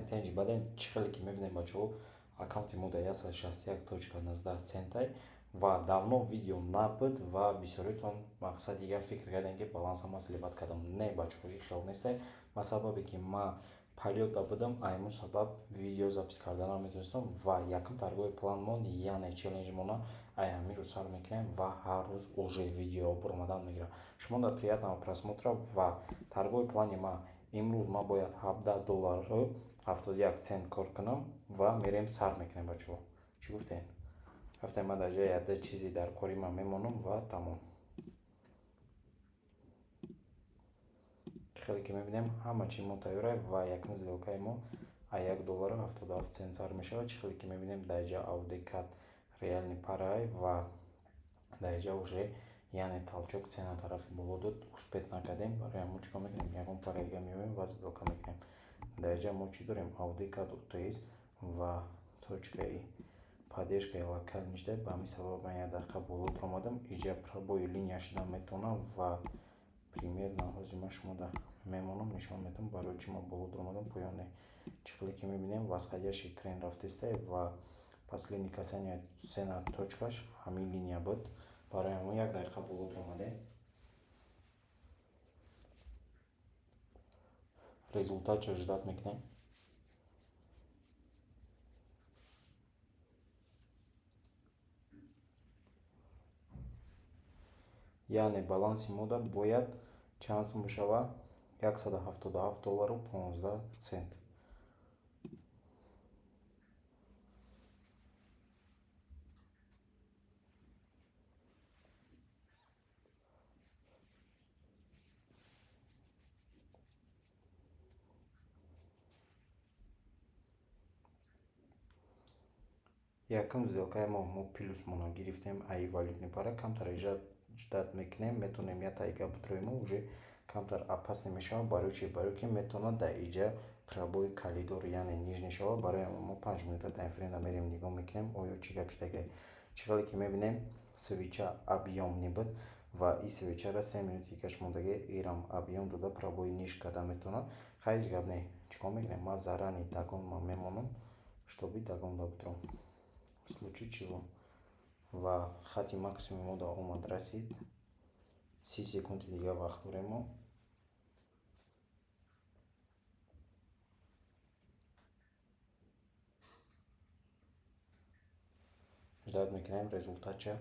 центенჯი баъден чӣ хеле ки мебинем бачаҳо аккаунти мо дар 161.19 центай ва давно видео набуд ва бисёритон мақсади як фикр кардем ки балансама сливат кардам. Не бачаҳо хел несте ба сабабе ки ма полёта будам айму сабаб видео запис карданам метонистам ва якум таргои планмон яъне челленҷмона ай ҳамиро сар мекунем ва ҳар рӯз уже видео омадан мегирам. Шумо дар приятного просмотра ва таргои плани ма имрӯз ма бояд $17 71 цент кор кунам ва мерем сар мекунем бачаҳо. Чӣ гуфтем? Рафтем ма дар ҷои адда чизи дар кори ман мемонам ва тамом. Чӣ хеле ки мебинем ҳама чӣ мо тайёрае ва якум сделкаи мо $1.77 цент сар мешавад. Чӣ хеле ки мебинем дар ҷа аудикат реальни парай ва дар ҷа уже яъне талчок цена тарафи боло дод успеҳ накардем. Барои ҳамон чӣ кор мекунем? Ягон парайга меоем ва сделка мекунем. Дар ҷа мо чӣ дорем? Аудикат утоиз ва точкаи паддержкаи локал ништа. Ба ҳамин сабаб ман як дақиқа болотар омадам. Иҷа пробои линия шидан метавонам ва примерно ҳозир ман шумо мемонам нишон медам барои чӣ ман болотар омадам поёне. Чӣ хеле ки мебинем восходящий тренд рафтаистае ва последни касания цена точкаш ҳамин линия буд. Барои ҳамон як дақиқа болотар омадем. Результатро ждат мекунем. яъне баланси мода бояд чанд сум бошава? $177.15. Якум сделкаи мо плюс мона гирифтем ай валютни пара камтар ждат мекунем метонем як тайга бутрои мо уже камтар опасне мешавад. Барои чӣ? Барои ки метавонад дар иҷа пробои калидор яъне нижне шавад. Барои мо 5 минута таймфреймда мерем нигоҳ мекунем оё чӣ гап шудаги. Чӣ хеле ки мебинем свича объёмни буд ва ин свичара 3 минути гашт мондаги ирам объём дода пробои ниж карда метавонад. Ҳеҷ гап не. Чӣ кор мекунем? Ман заррани дагон ман мемонам штоби дагон да бутром в случае чего ва хати максимуми мо да омад расид. 30 секунди дига вақт дорем мо. ждат мекунем результатча.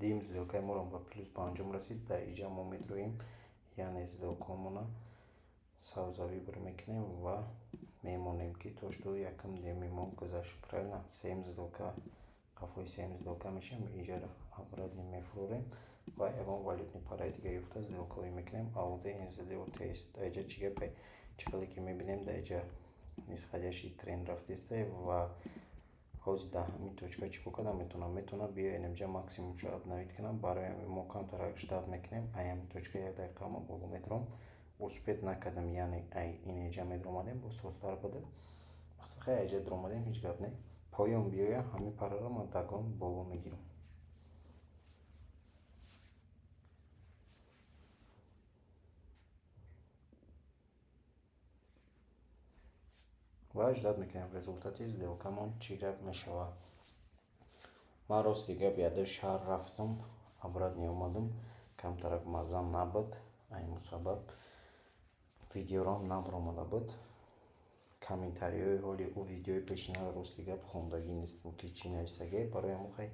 дим сделкаи моро ба плюс ба анҷом расид. Дар иҷа мо метроем яъне сделкаомона савзавӣ бар мекунем ва мемонем ки то что якум деми мо гузашт. Правильно? Сеюм сделка қафои сеюм сделка мешавем. Иҷа обратно мефурорем ва ягон валютни параи дига ёфта сделкаҳои мекунем. ауд нзд утс. Дар иҷа чӣ гапе? Чӣ хеле ки мебинем дар иҷа нисходящий тренд рафтаистае ва ҳозир дар ҳамин точка чӣ кор кардан метавонам биёям инҷа максимум шо обновид кунам. барои ҳамин мо камтар ждат мекунем. ай ҳамин точка як дақиқа мо боло медром. успеҳ накардам яъне ай ин иҷа медромадем бо состар буд. мақсад хай иҷа дромадем ҳеҷ гап не. поён биёя ҳамин параро ман дагон боло мегирам. ва ждат мекунем результати сделкамон чӣ гап мешавад. ман рости гап яда шаҳр рафтам обратно омадам. камтарак мазза набуд ай мусабаб видеорам набаромада буд. комментариҳои ҳоли ӯ видеои пешина рости гап хондагӣ нестам ки чӣ нависаге. барои ҳамон хай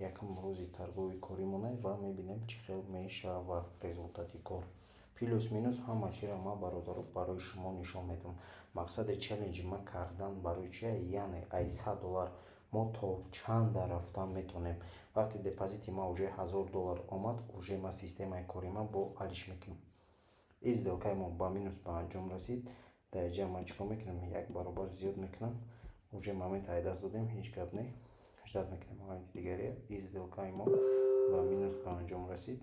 якум рӯзи таргои коримона ва мебинем чӣ хел мешавад результати кор. плюс минус ҳама чиро ман бародаро барои шумо нишон медам. мақсади челленҷи ман кардан барои чия? яъне ай $100 мо то чанда рафтан метонем. вақти депозити ман уже $1000 омад уже ман системаи кори ман бо ҳалиш мекунам. ин сделкаи мо ба минус ба анҷом расид. дар иҷа ман чӣ кор мекунам? як баробар зиёд мекунам. уже момента ай даст додем ҳеҷ гап не. ждат мекунем моменти дигаре. ин сделкаи мо ба минус ба анҷом расид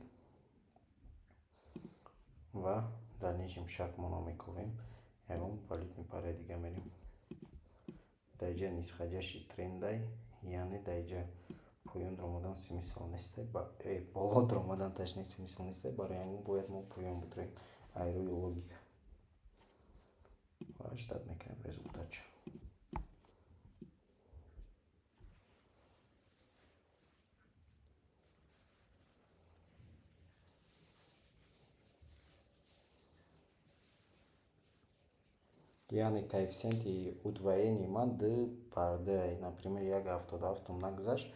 ва дар нижим шак мо намекунем ягон валидни параи дига мерем. Даиҷа нисхаҷаши трендай, яъне даиҷа поён омадан смисл несте, боло омадан ташне смисл несте, барои ҳамон бояд мо поён бутроем айрӯи логика. Ва ждат мекунем результатчо. Яъне коэффициенти удвоени ман 2 бар 2. Например, 1,77 нагзашт,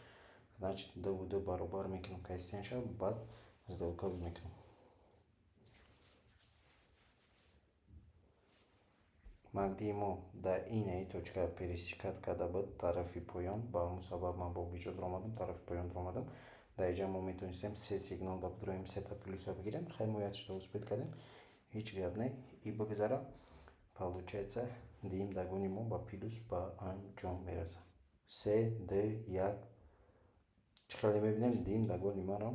значит 2 баробар мекунам коэффициентша, баъд сделкави мекунам. мағдии мо дар ин точка пересекат карда буд тарафи поён, ба ҳамон сабаб ман бо биҷодро омадам, тарафи поёнро омадам. Дар инҷа мо метавонистем се сигнал да бидроем, сета плюса бигирем, хаймоятшда успеҳ кардем, ҳеҷ гап не. И бигзара, получается дим дагони мо ба плюс ба анҷом мераса. 3, 2, 1. Чӣ хеле мебинем дим дагони маро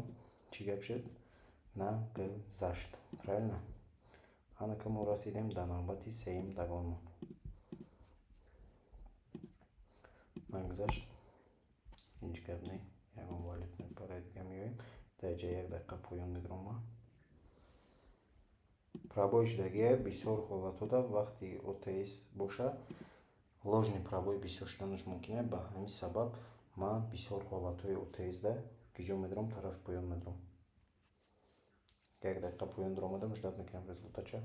чӣ гап шуд? Нагзашт. Правильно? Анака мо расидем дар навбати сеюм дагонмон. Нагзашт. Ҳеҷ гап не. Ягон валидни параи дига меоем. Дар инҷа 1 дақиқа поён медирам ма. Пробой шудагие бисёр ҳолатода вақти ОТС боша ложни пробой бисёр шуданаш мумкин аст. Ба ҳамин сабаб ман бисёр ҳолатҳои ОТСда киҷо медирам, тарафи поён медирам. 1 дақиқа поён омадам, ждат мекунам результатча.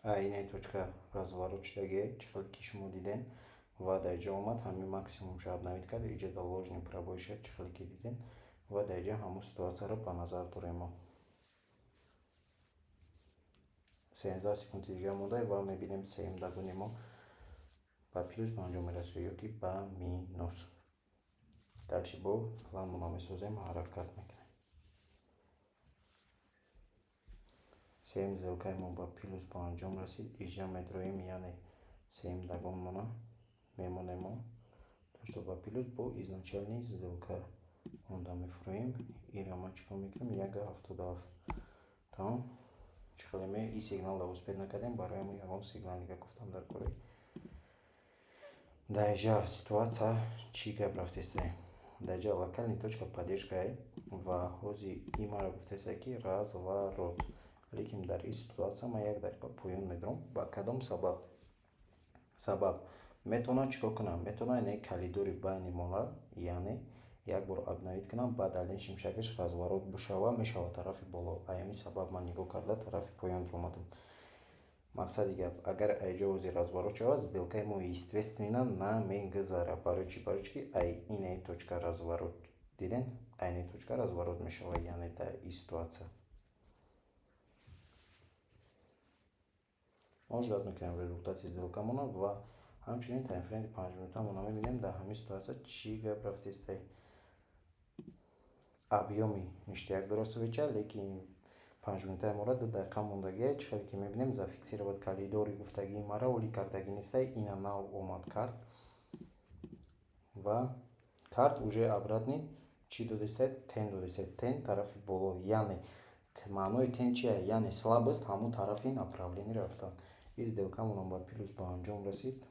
Ин точка разворот шудагие, чӣ хел ки шумо диден, ва дар инҷа омад ҳамин максимум шаб навид кард, инҷа дар ложни пробой шуд, чӣ хел ки диден, ва дар инҷа ҳамон ситуатсияро ба назар дорем мо. 13 секунди дига монда ва мебинем сеюм дагони мо ба плюс ба анҷом мерасад ё ки ба минус. Дальше бо планмона месозем, ҳаракат мекунем. Сеюм сделкаи мо ба плюс ба анҷом расид, иҷа медроем, яъне сеюм дагонмона мемонем мо. То што ба плюс бо изначални сделка онда мефурӯем. Ира ма чӣ кор мекунем? 1,77. Тамом. Чӣ хеле ме ин сигналда успеҳ накардем, барои ҳамон ягон сигнал дига гуфтам дар кори. Дар инҷа ситуатсия чӣ гап рафтеста? Дар инҷа локальни точка поддержкае ва ҳозир ин мара гуфтеста ки разворот. Лекин дар ин ситуатсия ман 1 дақиқа поён медирам. Ба кадом сабаб? Сабаб метавонам чикор кунам? Метавонам калидори байнимонро, яъне як бор абнавид кунам, баъд ален шимшакаш разворот бишава, мешава тарафи боло. Ҳамин сабаб ман нигоҳ карда тарафи поёнро омадам. Мақсади гап, агар айҷа ҳозир разворот шавад, сделкаи мо естественно намегзара. Барои чӣ? Барои чӣ ки ин точка разворот диден? Ин точка разворот мешава, яъне дар ин ситуатсия. мо ждат мекунем результати сделкамона ва ҳамчунин таймфрейми 5 минутамона мебинем. Дар ҳамин ситуатсия чӣ гап рафтеста? Объёми ништяк дурастовича, лекин 5 минутаи мора 2 дақиқа мондагие. Чӣ хеле ки мебинем зафиксировать калидори гуфтагии мара оли кардагӣ нестай. Ина нав омад карт ва карт уже обратни чӣ додеста? Тен додеста. Тен тарафи боло, яъне маънои тен чия? Яъне слабост ҳамон тарафи направлени рафтан. Ин сделкамон ба плюс ба анҷом расид.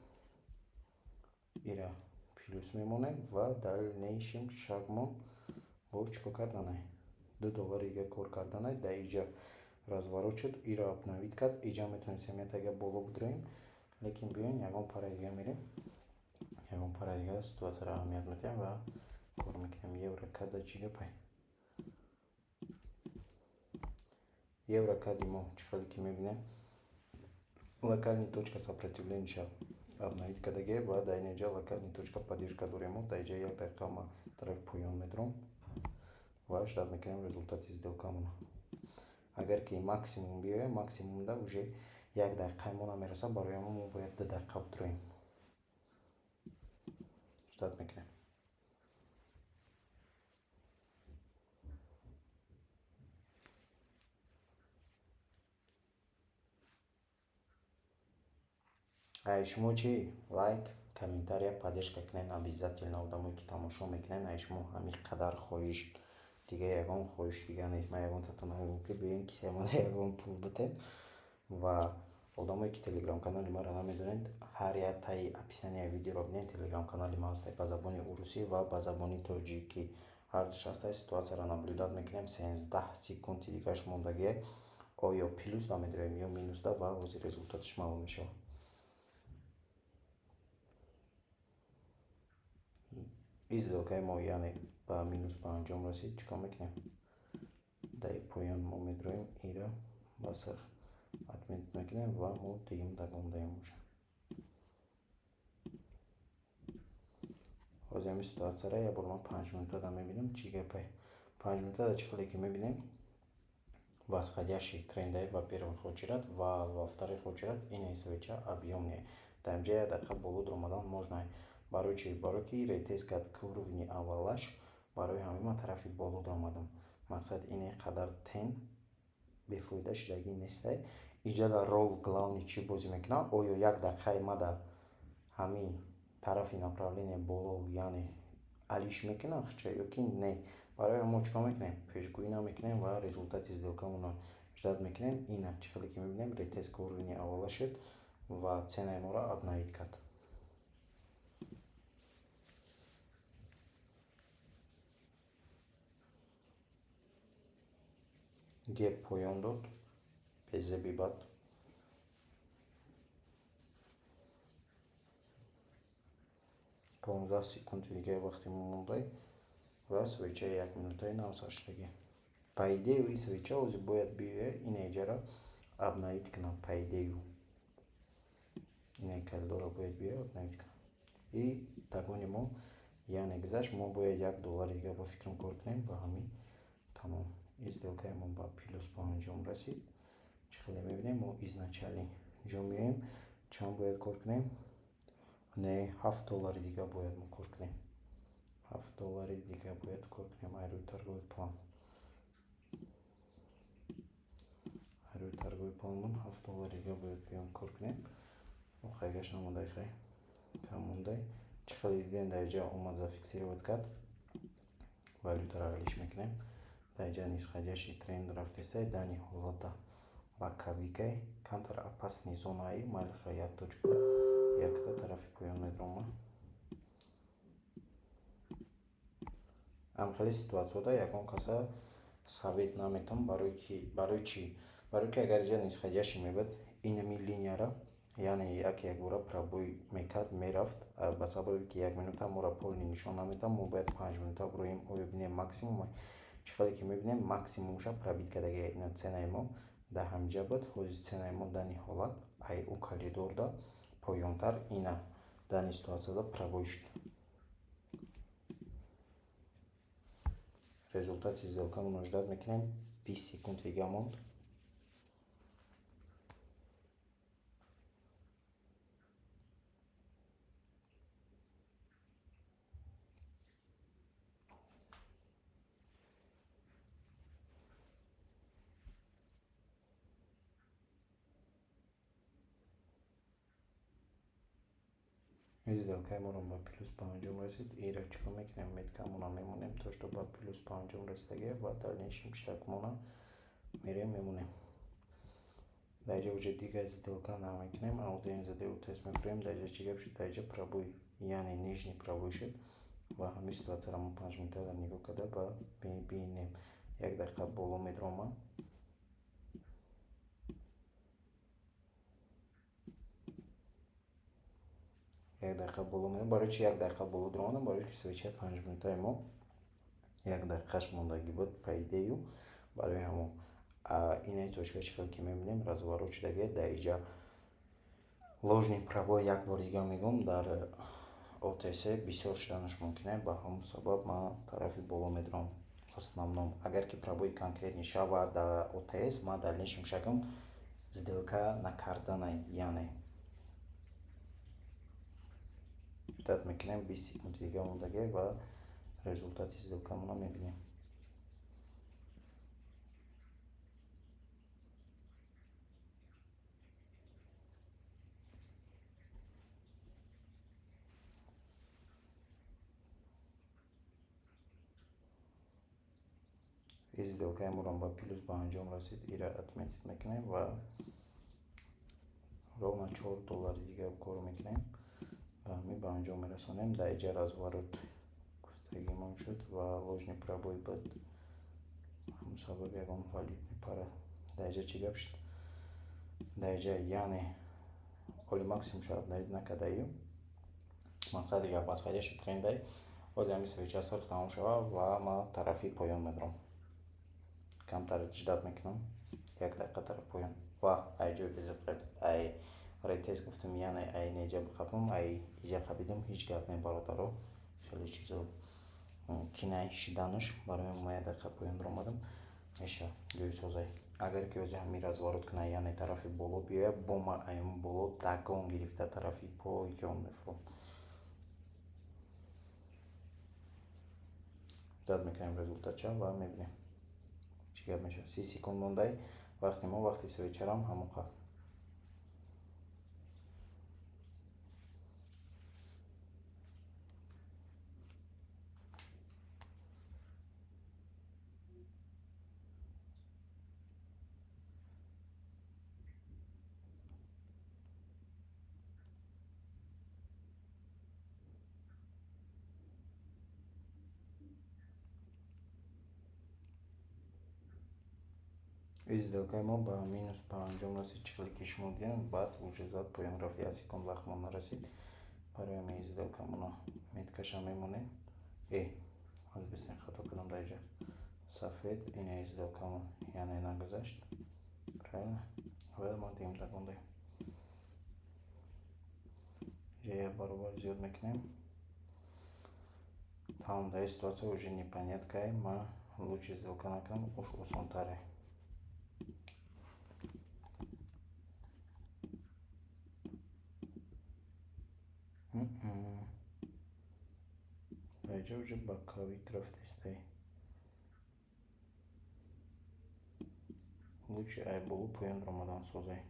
Ира плюс мемонем ва дальнейшем шагмон бо чикор карданай $2 кор карданай. Дар инҷа разворот шуд, ира обнавид кард, инҷа метавонистем ятага боло бидроем, лекин биёем ягон пара дига мерем. Ягон пара дига ситуатсияро аҳамият медиҳем ва кор мекунем. Еврокада чӣ гапай? Еврокади мо чӣ хеле ки мебинем локальни точка сопротивлениша обнавид кардагие ва дар ин инҷа локальни точка поддержка дорем мо. Дар инҷа 1 дақиқа ма тарафи поён медирам ва ждат мекунем результати сделкамона. Агар ки максимум биёяд, максимумда уже 1 дақиқаи мо намераса, барои ҳамон мо бояд 2 дақиқа бидроем. Ждат мекунем. шумо чӣ? Лайк, комментария, поддержка кунед обязательно. Одамое ки тамошо мекунед, шумо ҳамин қадар хоҳиш, дига ягон хоҳиш дига нест. Ман ягонтатон мегӯям ки биёед ки ман ягон пул битед. Ва одамое ки телеграм-канали маро намедонед, ҳар як таи описанияи видеоро бинед. Телеграм-канали ман ҳастад ба забони урусӣ ва ба забони тоҷикӣ. Ҳардуш ҳастад, ситуатсияро наблюдат мекунем. 13 секунди дигаш мондагие. Оё плюс да медироем ё минус да, ва ҳозир результаташ маълум мешавад. Изделкаи мо яъне ба минус ба анҷом расид. Чикор мекунем? Дар поён мо медироем ира ба сар отметит мекунем ва мо дигим дагон даем уҷа. ҳозир ҳамин ситуатсияро як бор ман 5 минутада мебинем. Чӣ гапе? 5 минутада чӣ хеле ки мебинем? Восходящий тренде во первый очередь ва во вторых очередь ине свеча объёмнее. Дар инҷа як дақиқа болуд омадан можно. Барои чӣ? Барои ки ретест кард к уровни аввалаш. Барои ҳамин ман тарафи болуд омадам. Мақсад ине қадар тен бефоида шудагӣ нестай. Инҷа дар рол главни чӣ бозӣ мекуна? Оё як дақиқаи ма дар ҳамин тарафи направление боло яъне алиш мекуна хча ё ки не. Барои мо чикор мекунем? Пешгӯӣ намекунем ва результати сделкамонро ждат мекунем. Ина чӣ хеле ки мебинем ретест к уровни аввала шуд ва ценаи моро обновит кард. Геп поён дод без забибат. 15 секунди дига вақти мо мондай ва свечаи 1 минутаи навсаштагӣ. По идее и свеча ҳозир бояд биёяд ин эҷаро обновит кунад. По идею ин калидора бояд биёяд обновит кунад. И дагони мо яъне гузашт. Мо бояд $1 дига ба фикрам кор кунем. Ба ҳамин тамом. Сделкаи мо ба плюс ба анҷом расид. Чӣ хеле мебинем? Мо изначални ҷо меоем. Чанд бояд кор кунем? Не, $7 дига бояд мо кор кунем. $7 дига бояд кор кунем. Рӯи торговый план. Рӯи торговый планмон $7 дига бояд биём кор кунем. Охайгаш намондай хай. Тамондай. Чӣ хеле дидем дар инҷа омад зафиксировать кард. Валютаро алиш мекунем. Дар инҷа нисходящий тренд рафтестай. Дани ҳолата боковикай. Камтар опасни зонаи майли як точка якта тарафи поён медирома. Ҳамхеле ситуатсияда ягон каса савет наметам. Барои чӣ? Барои ки агар инҷа нисходящий мебуд, инами линияро яъне як бора пробой мекард, мерафт. Ба сабаби ки 1 минута моро полни нишон наметам, мо бояд 5 минута бироем. Оё бинем максимум. Чӣ хеле ки мебинем максимумша пробит кардагия. Ина ценаи мо дар ҳамҷа буд. Ҳозир ценаи мо дани ҳолат ай у калидорда поёнтар ина дани ситуатсияда пробой шуд. Результати сделкамонро ждат мекунем. 20 секунд дига монд. Сделкаи моро ба плюс ба анҷом расид. Ира чикор мекунем? Меткамона мемонем то што ба плюс ба анҷом расидагия ва дальнейшем шакмона мерем мемонем. Дар инҷа уҷа дига сделка намекунем. Аудиен заделу тест мефурем. Дар инҷа чӣ гап шуд? Дар инҷа пробой яъне нижний пробой шуд ва ҳамин ситуатсияро мо 5 минутада нигоҳ карда ба мебинем. Як дақиқа боло медирома. Як дақиқа боло медирома. Барои чӣ як дақиқа боло диромадам? Барои ки свечаи 5 минутаи мо як дақиқаш мондагӣ буд по идею. Барои ҳамон инаи точка чӣ хеле ки мебинем разворот шудагия. Дар инҷа ложный пробой як бор дига мегӯям дар OTC бисёр шуданаш мумкин е. Ба ҳамон сабаб ман тарафи боло медиром в основном. Агар ки пробои конкретни шавад дар OTS, ман дальнейшем шагам сделка накарданай яъне ждат мекунем. 20 секунди дига мондагия ва результати сделкамонро мебинем. сделкаемурон ба плюс ба анҷом расид. Ира отметить мекунем ва ровно $4 дига кор мекунем. Ба ҳамин ба анҷом мерасонем. Даиҷа разворот гуфтагимон шуд ва ложни пробой буд. Мусабаб ягон валютни пара. Даиҷа чӣ гап шуд? Даиҷа яъне оли максимум шарт даид накардаю. Мақсади гап аз хайдаши трендай бози ҳамин свеча сирқ тамом шава ва ма тарафи поён медорам. Камтар ждат мекунам. 1 дақиқа тараф поён ва ай ҷой безиққат ай ретез гуфтам яъне ай неҷа бихапам ай иҷа қабидам ҳеҷ гап не бародаро хеле чизо кинай шиданаш барои ма 1 дақиқа поён дорамадам меша ҷои созай. Агар ки ози ҳамин разворот кунай яъне тарафи боло биёя бо ма айм боло дагон гирифта тарафи поён мефурам. Зад мекунем результатча ва мебинем чӣ гап меша. 30 секунд мондай. Вақти мо вақти свечарам ҳамоқа. Сделкаи мо ба минус ба анҷом расид. Чиқли ки шумо дидем баъд уже зад поён рафт. 1 секунд вақт мо нарасид. Барои ҳамин сделкамона меткаша мемонем. аз бисен хато кардам даиҷа. Сафед ина сделкамон яъне нагузашт. Правильно? Ва мо дигим дагон даем. Ҷа 1 баробар зиёд мекунем. Тамом дар ин ситуация уже непонятка ма лучше сделка накунам уж осонтаре. Даиҷа уже ба кавик рафтестай. Лучше ай боло поён дорамадан созай.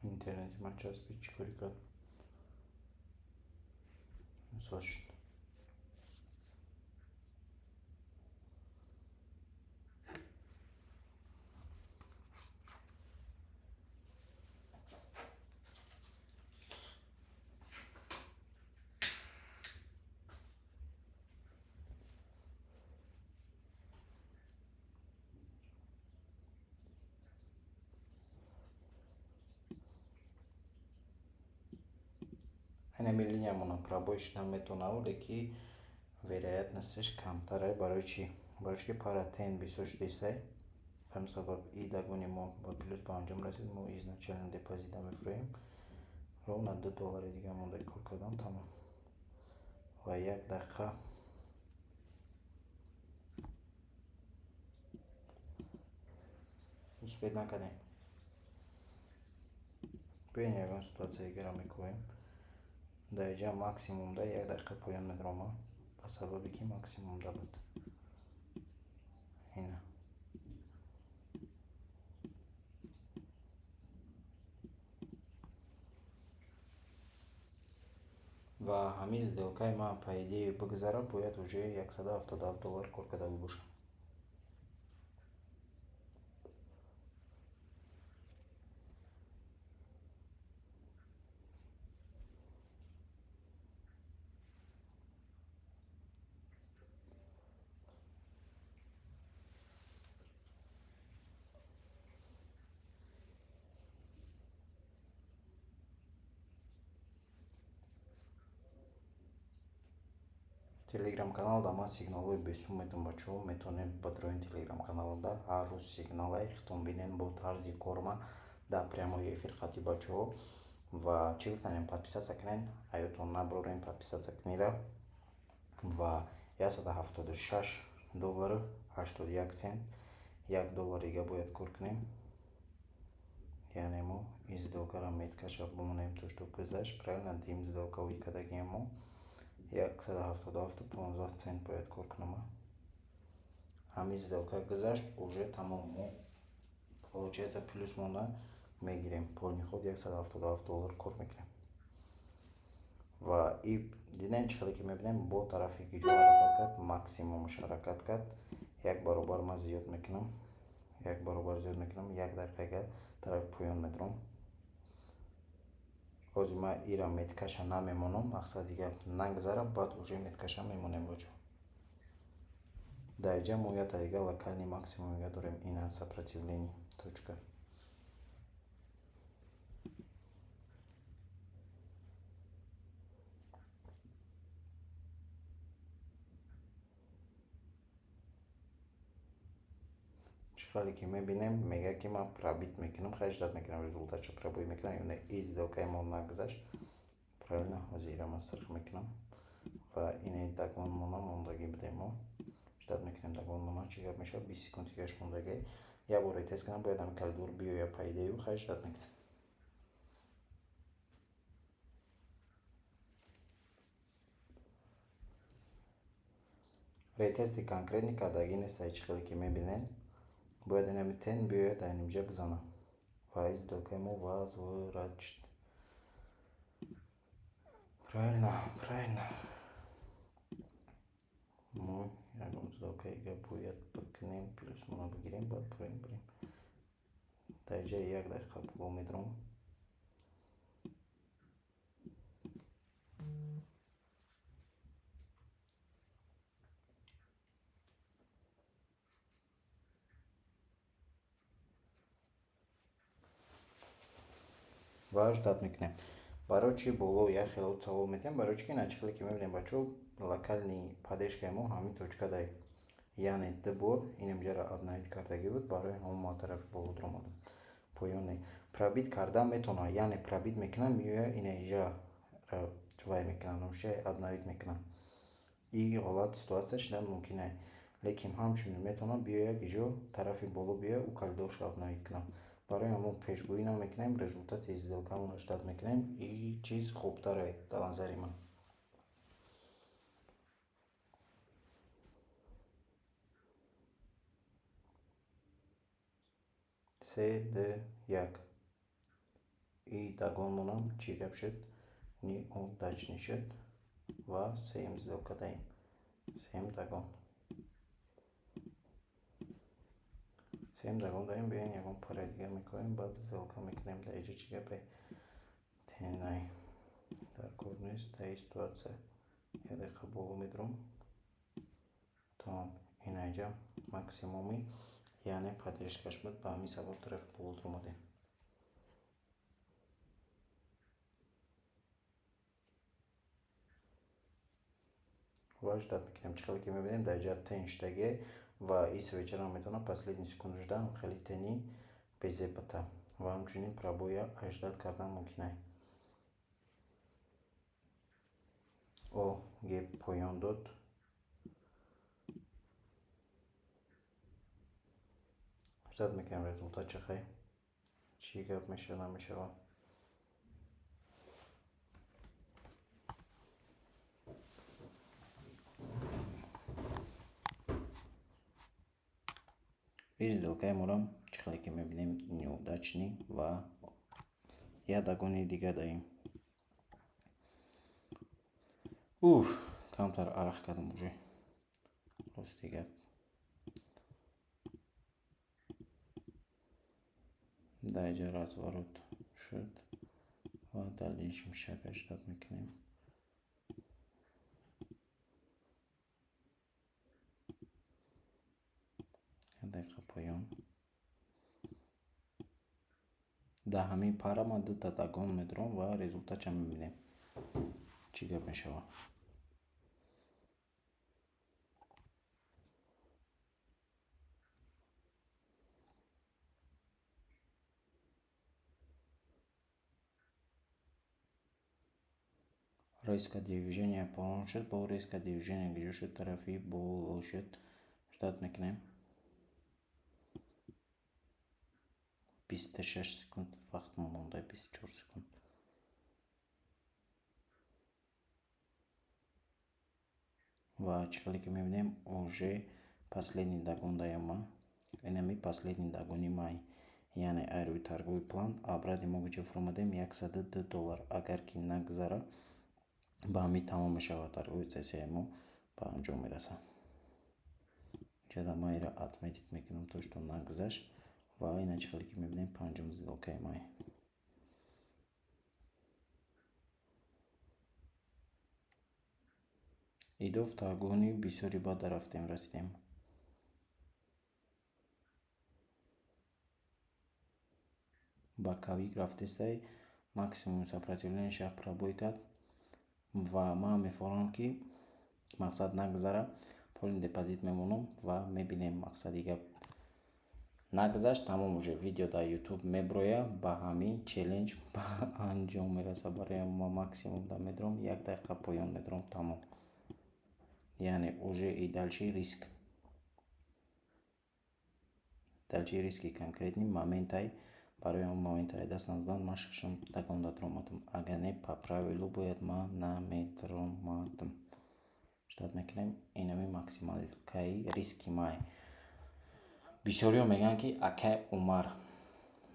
Интернети ма часпид чӣ корӣ кард? Мисол шуд. Ҳамин линиямона пробой шудан метавонад, леки вероятностиш камтар. Барои чӣ? Барои ки пара тен бисёр шудестай. ҳамин сабаб и дагони мо ба плюс ба анҷом расид. Мо изначально депозита мефурӯем. Ровно $2 дига монда кор кардан тамом. Ва 1 дақиқа успед накардем. Биёин ягон ситуация дигара мекунем. Даиҷа максимумда 1 дақиқа поён медорам ба сабаби ки максимумда буд. Ина ва ҳамин сделкаи ма по идее бигзара бояд уже $177 кор карда бошад. Телеграм канал да ма сигналои бесум метавон бачаҳо метавонем ба дороин телеграм каналда ҳар рӯз сигналай хитон бинен бо тарзи корма да прямои эфир хати бачаҳо ва чӣ гуфтанем подписатсия кунен аётон наброрем подписатсия кунира ва $176.81 $1 бояд кор кунем. яъне мо ин сделкаро меткашам бимонем то, что гузашт. Правильно, дим сделкави кардагием мо 177.15 цент бояд кор кунам. Ҳамин сделка гузашт, уже тамом. Мо получается плюс монда мегирем. Полни худ $177 кор мекунем. ва дидем чӣ хеле ки мебинем, бо тарафи гиҷо ҳаракат кард, максимумш ҳаракат кард. Як баробар ма зиёд мекунам, як дақиқаga тарафи поён медурам. ҳозир ма ира меткаша намемонам, мақсади гап нагзара, баъд уже меткаша мемонем бачо. Дар инҷа мо ята дига локальни максимумига дорем, ина сопротивление точка. чӣ хеле ки мебинем, мега ки ма пробит мекунам, хеле шиддат мекунам, результатша пробой мекунам, ёне и сделкаи мо нагзашт. Правильно, ҳозир ира ма сирх мекунам ва ине дагон мона мондагӣ будем мо. Шиддат мекунем дагон мона, чӣ гап мешавад, 20 секунди гашт мондагӣ. Як бор ретест кунам, бояд ҳам кал дур биёя пайдаю, хеле шиддат мекунем. ретести конкретни кардагӣ нестае, чӣ хеле ки мебинем. Бояд инами тен биёяд дар инҷа бизана. Ва из сделкаи мо возврачт. Правильно. Мо ягон сделкаига бояд бикунем, плюс мона бигирем, баъд поён бирем. Дар инҷа 1 дақиқа пуло медурам. ва шиддат мекунем. Барои чӣ боло як хело савол метиҳем, барои чӣ ки ина чӣ хеле ки мебинем бачо, локальни падешкаи мо ҳамин точкадаи, яъне ду бор ин инҷаро обновит кардагӣ буд, барои ҳамон мо тарафи боло дуромадам. Поёне пробит кардан метавонам, яъне пробит мекунам, меоя ина инҷаро вай мекунам, номишая обновит мекунам. ин ҳолат ситуатсия шудан мумкин аст, лекин ҳамчунин метавонам биёя гиҷо тарафи боло биёя ӯ калидоршо обновит кунам. Барои ҳамон пешгӯӣ намекунем, результати сделкамонро шиддат мекунем. ин чиз хубтаре дар назари ман. се ду як. И дагон монам, чӣ гап шуд? Неудачный шуд ва сеюм сделка даем. Сеюм дагон. Биёем ягон пара дига мекунем, баъд сделка мекунем. Дар инҷа чӣ гапе? Тенай дар кор нест. Дар ин ситуатсия 1 дақиқа боло медурам. Тамом. Ин инҷа максимуми, яъне падешкаш буд, ба ҳамин сабаб тарафи боло дуромадем. ва шиддат мекунем. Чӣ хеле ки мебинем, дар инҷа тен шудагӣ ва ин свечаро метавонад последни секунду ждам, хеле тени безепата ва ҳамчунин пробоя 18 кардан мумкин аст. геп поён дод. шиддат мекунем, результат чахай, чӣ гап мешава намешава. ин сделкаи моро чӣ хеле ки мебинем, неудачный ва як дагони дига даем. камтар арақ кардам уже. Рости гап. дар инҷа разворот шуд ва дальнейшем мишака шиддат мекунем. дақиқа поён. дар ҳамин пара ма 2 дагон медурам ва результатша мебинем чӣ гап мешава. резко движение полон шуд, бо резко движение гиҷо шуд, тарафи боло шуд. шиддат мекунем. 26 секунд вақт монда, 24 секунд. Ва чиқали ки мебинем уже последний дагондаям ма. Инами последний дагони май. Яъне айрӯи торговый план абради мо гуҷа фурмадем $102. Агар ки нагзара ба ҳамин тамом мешавад торгови сессияи мо ба анҷом мерасад. Ҷада майра отметить мекунам то, што нагзашт ва ина чиқали ки мебинем панҷум сделкаи май. идов тагони бисёри бад рафтем расидем. Ба кавик рафтестай максимум сопротивлениеша пробой кард ва ман мефорам ки мақсад нагзара полин депозит мемонам ва мебинем мақсади гап нагзашт тамом уже видео дар YouTube меброя ба ҳамин челленҷ ба анҷом мераса. Бароям ма максимум да медром 1 дақиқа поён медром тамом. Яъне уже и дальчи риски конкретни моментай бароям моментае даст надодан ман шашум дагонда дромадам. Агар не по правилу бояд ман намедромадам. Штат мекунем инами максималкаи риски май. Бисёриҳо мегӯянд ки Акай Умар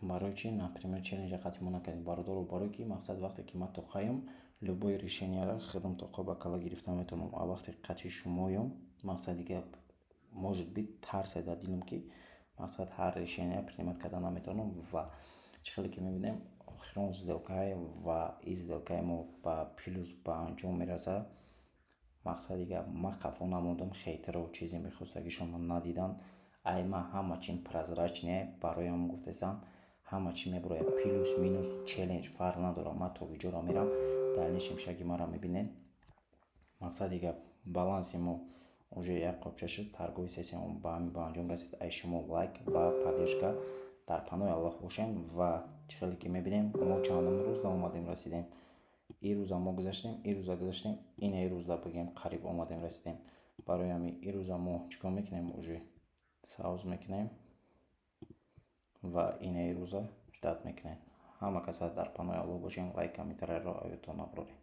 барои чи например челленҷа қатъи мо накардем. Бародаро барое ки мақсад вақте ки ман тоқаём любое решенияро худам тоқа ба кала гирифта метавонам. А вақте қатъи шумоём мақсади гап может быть тарсе дар дилам ки мақсад ҳар решения принимат карда наметавонам ва чиқали ки мебинем охирон сделкаи ва ин сделкаи мо ба плюс ба анҷом мераса. Мақсади гап ман хафо намондам хейтаро чизе мехостагишонро надидан. Ай ман ҳама чим прозрачне бароям гуфтастам ҳама чи меброяд плюс минус челленҷ фарқ надорад. Ман то иҷоро мерам дальнейшем имшаги маро мебинед. Мақсади гап баланси мо уже як қопча шуд. Торгови сессиямо ба ҳамин ба анҷом расид. Ай шумо лайк ва поддержка дар паноҳи Аллоҳ бошем ва чиқали ки мебинем мо чандум рӯзда омадем расидем. ин рӯза мо гузаштем, ин рӯза гузаштем, ина ин рӯзда бигем қариб омадем расидем. Барои ҳамин ин рӯза мо чикор мекунем уже сауз мекунем ва ина ин рӯза штат мекунем. Ҳама каса дар паноҳи Аллоҳ бошем. Лайк комментарияро оётон аброрӣ.